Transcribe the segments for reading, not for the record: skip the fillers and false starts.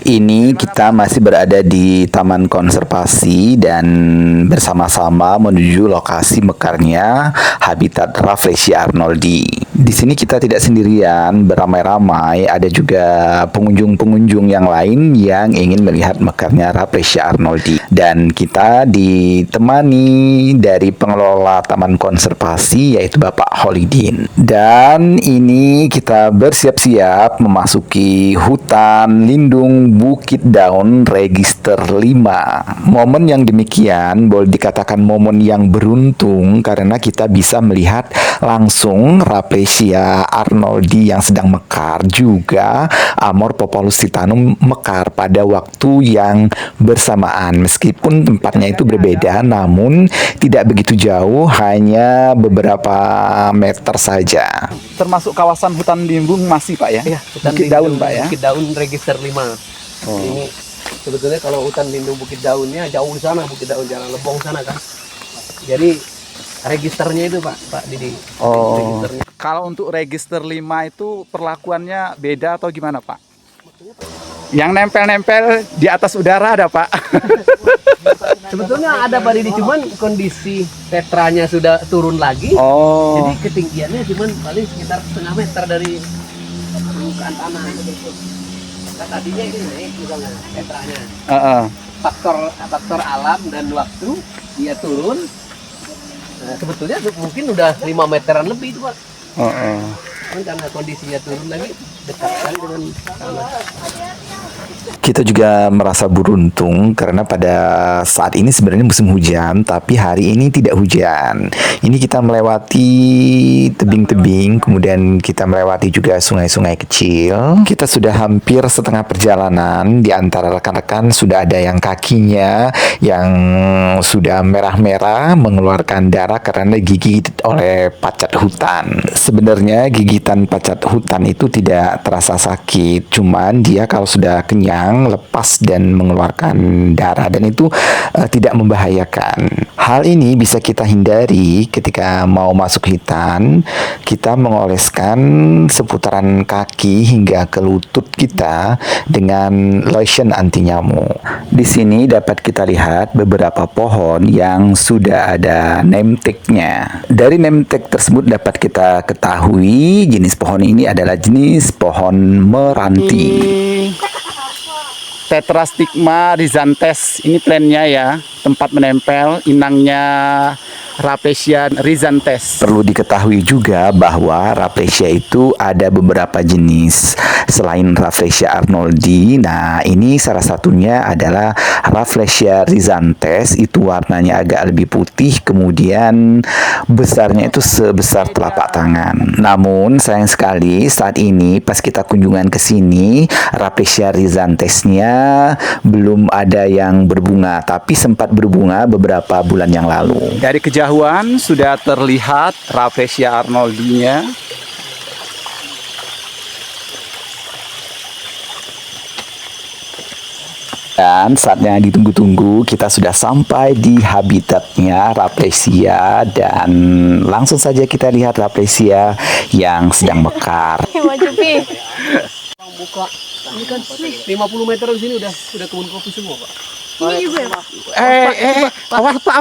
Ini kita masih berada di Taman Konservasi dan bersama-sama menuju lokasi mekarnya habitat Rafflesia arnoldi. Di sini kita tidak sendirian, beramai-ramai, ada juga pengunjung-pengunjung yang lain yang ingin melihat mekarnya Rafflesia arnoldi. Dan kita ditemani dari pengelola Taman Konservasi yaitu Bapak Holidin. Dan ini kita bersiap-siap memasuki hutan lindung Bukit Daun Register 5. Momen yang demikian boleh dikatakan momen yang beruntung karena kita bisa melihat langsung Rafflesia arnoldi yang sedang mekar, juga Amorphophallus titanum mekar pada waktu yang bersamaan. Meskipun tempatnya itu berbeda, namun tidak begitu jauh, hanya beberapa meter saja. Termasuk kawasan hutan lindung masih, Pak ya? Iya, Bukit Daun, Pak ya? Bukit Daun Register 5. Ini sebetulnya kalau hutan lindung Bukit Daunnya jauh di sana, Bukit Daun Jalan Lebong sana kan. Jadi registernya itu Pak Didi. Registernya. Kalau untuk register 5 itu perlakuannya beda atau gimana, Pak? Yang nempel-nempel di atas udara ada, Pak? Sebetulnya ada Pak Didi, cuman kondisi tetranya sudah turun lagi. Jadi ketinggiannya cuman paling sekitar setengah meter dari permukaan tanah. Nah, tadinya ini naik misalnya tetranya. Faktor alam dan waktu dia turun. Nah, sebetulnya mungkin udah 5 meteran lebih itu Pak. Kan karena kondisinya turun lagi dekat sekali dengan tanah. Kita juga merasa beruntung karena pada saat ini sebenarnya musim hujan, tapi hari ini tidak hujan. Ini kita melewati tebing-tebing, kemudian kita melewati juga sungai-sungai kecil. Kita sudah hampir setengah perjalanan, di antara rekan-rekan sudah ada yang kakinya yang sudah merah-merah mengeluarkan darah karena digigit oleh pacat hutan. Sebenarnya gigitan pacat hutan itu tidak terasa sakit, cuman dia kalau sudah kenyang lepas dan mengeluarkan darah, dan itu tidak membahayakan. Hal ini bisa kita hindari ketika mau masuk hutan. Kita mengoleskan seputaran kaki hingga ke lutut kita dengan lotion anti nyamuk. Di sini dapat kita lihat beberapa pohon yang sudah ada name tag-nya. Dari name tag tersebut dapat kita ketahui jenis pohon ini adalah jenis pohon meranti. Tetrastigma rhizantes, ini trennya ya, tempat menempel inangnya Rafflesia rhizantes. Perlu diketahui juga bahwa Rafflesia itu ada beberapa jenis selain Rafflesia arnoldi. Nah, ini salah satunya adalah Rafflesia rhizantes, itu warnanya agak lebih putih, kemudian besarnya itu sebesar telapak tangan. Namun sayang sekali saat ini pas kita kunjungan ke sini, Rafflesia rhizantesnya belum ada yang berbunga, tapi sempat berbunga beberapa bulan yang lalu. Dari kejauhan sudah terlihat Rafflesia arnoldinya. Dan saatnya ditunggu-tunggu, kita sudah sampai di habitatnya Rafflesia, dan langsung saja kita lihat Rafflesia yang sedang mekar. Buka ini kan 50 meter di sini udah kebun kopi semua Pak. Ini juga ya Pak? Awas Pak.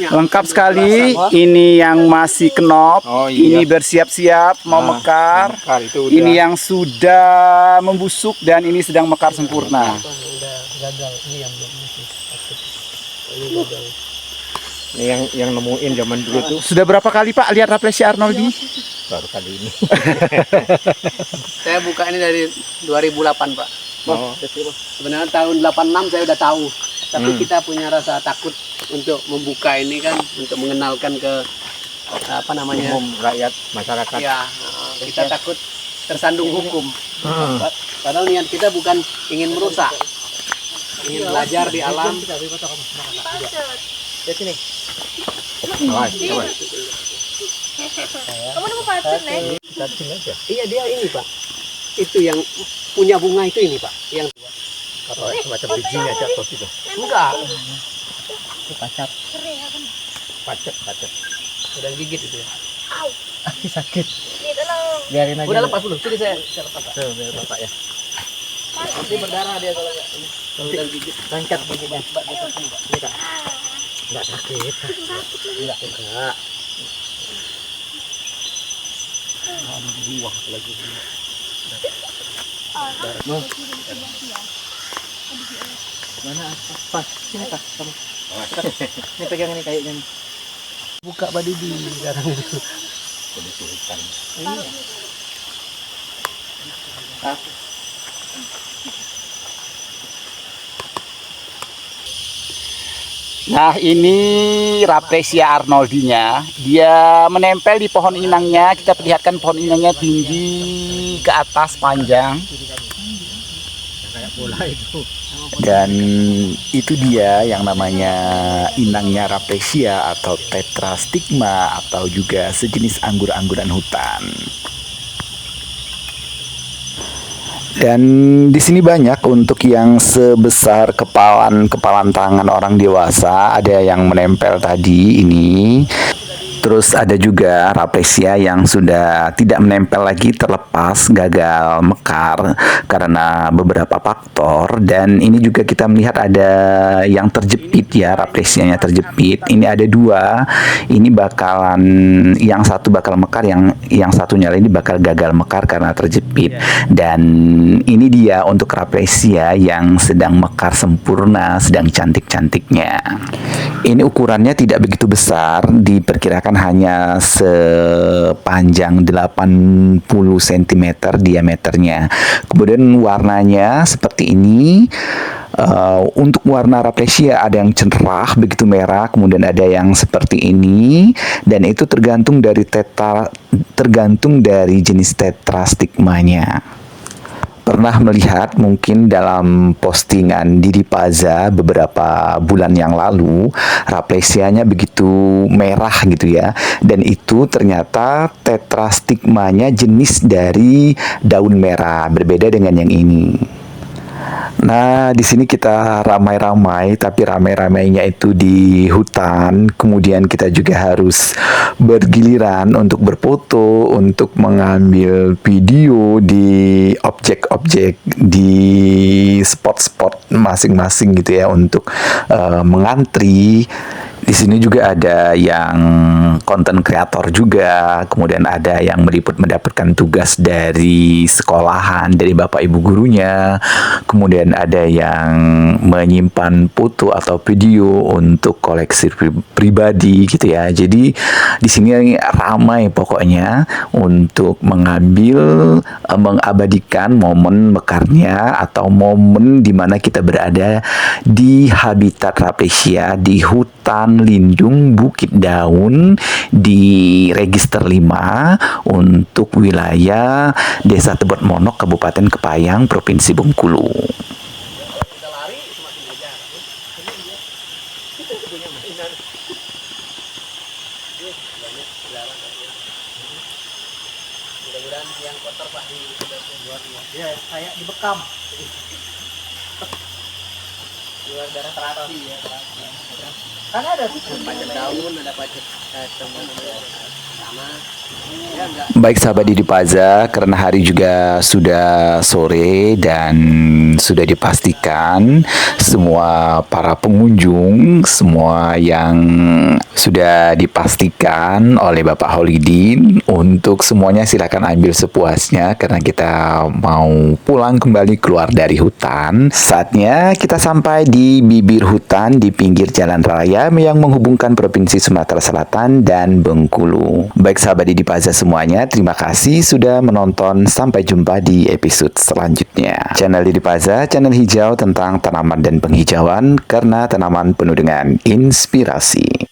Lengkap sekali. Ini yang masih kenop, ini bersiap-siap mau mekar, ini yang sudah membusuk, dan ini sedang mekar sempurna. Udah gagal, ini yang belum busuk. Ini gagal. Ini yang nemuin zaman dulu tuh. Sudah berapa kali Pak lihat Rafflesia arnoldi? Baru kali ini. Saya buka ini dari 2008 Pak. Sebenarnya tahun 86 saya udah tahu, tapi kita punya rasa takut untuk membuka ini kan, untuk mengenalkan ke apa namanya, umum rakyat masyarakat. Ya, kita takut tersandung hukum. Padahal niat kita bukan ingin merusak, ingin belajar di alam. Di sini. Kamu nemu pacet, Nek? Iya, dia ini Pak. Itu yang punya bunga itu ini Pak. Yang Atau semacam bijinya jatuh gitu. enggak. Itu pacat. Pacet. Udah gigit itu ya. Sakit. Biarin aja. Udah lepas dulu. Sini saya lepas. Pak. Tuh, biar bapak ya. Nanti berdarah dia kalau nggak ini. Kalau gigit. Lancat giginya. Mbak, dia sakit, Mbak. Ini Kak. Enggak sakit. Enggak. Buah lagi. Mana pas? Sini Kak. Kamu. Ini pegang ini kayaknya. Buka Mbak Didi sekarang itu. Kondisi hutan. Iya. Nah, ini Rafflesia arnoldinya. Dia menempel di pohon inangnya. Kita perlihatkan pohon inangnya tinggi ke atas, panjang. Kayak bola itu. Dan itu dia yang namanya inangnya Rafflesia atau tetrastigma atau juga sejenis anggur-angguran hutan. Dan di sini banyak untuk yang sebesar kepalan tangan orang dewasa, ada yang menempel tadi ini. Terus ada juga Rafflesia yang sudah tidak menempel lagi, terlepas, gagal mekar karena beberapa faktor. Dan ini juga kita melihat ada yang terjepit ya, Rafflesianya terjepit. Ini ada dua, ini bakalan, yang satu bakal mekar, yang satunya ini bakal gagal mekar karena terjepit. Dan ini dia untuk Rafflesia yang sedang mekar sempurna, sedang cantik-cantiknya. Ini ukurannya tidak begitu besar, diperkirakan hanya sepanjang 80 cm diameternya. Kemudian warnanya seperti ini. Untuk warna Rafflesia ada yang cerah begitu merah, kemudian ada yang seperti ini, dan itu tergantung dari jenis tetrastigmanya. Pernah melihat mungkin dalam postingan Didi Paza beberapa bulan yang lalu, Rafflesianya begitu merah gitu ya, dan itu ternyata tetrastigmanya jenis dari daun merah, berbeda dengan yang ini. Nah, di sini kita ramai-ramai, tapi ramai-ramainya itu di hutan. Kemudian kita juga harus bergiliran untuk berfoto, untuk mengambil video di objek-objek, di spot-spot masing-masing gitu ya, untuk mengantri. Di sini juga ada yang konten kreator juga, kemudian ada yang mendapatkan tugas dari sekolahan, dari bapak ibu gurunya, kemudian ada yang menyimpan foto atau video untuk koleksi pribadi gitu ya. Jadi di sini ramai pokoknya untuk mengabadikan momen mekarnya atau momen di mana kita berada di habitat Rafflesia di hutan lindung Bukit Daun di Register 5 untuk wilayah Desa Tebet Monok, Kabupaten Kepayang, Provinsi Bengkulu. Mudah-mudahan yang kotor Pak di ya kayak dibekam. Keluar darah terapi ya. Kan ada pajak daun, ada pajak teman sama. Ya, Baik sahabat Didi Paza, karena hari juga sudah sore dan sudah dipastikan semua para pengunjung, semua yang sudah dipastikan oleh Bapak Holidin, untuk semuanya silakan ambil sepuasnya karena kita mau pulang kembali keluar dari hutan. Saatnya kita sampai di bibir hutan di pinggir jalan raya yang menghubungkan Provinsi Sumatera Selatan dan Bengkulu. Baik sahabat Didi Paza semuanya, terima kasih sudah menonton. Sampai jumpa di episode selanjutnya. Channel Didi Paza, channel hijau tentang tanaman dan penghijauan, karena tanaman penuh dengan inspirasi.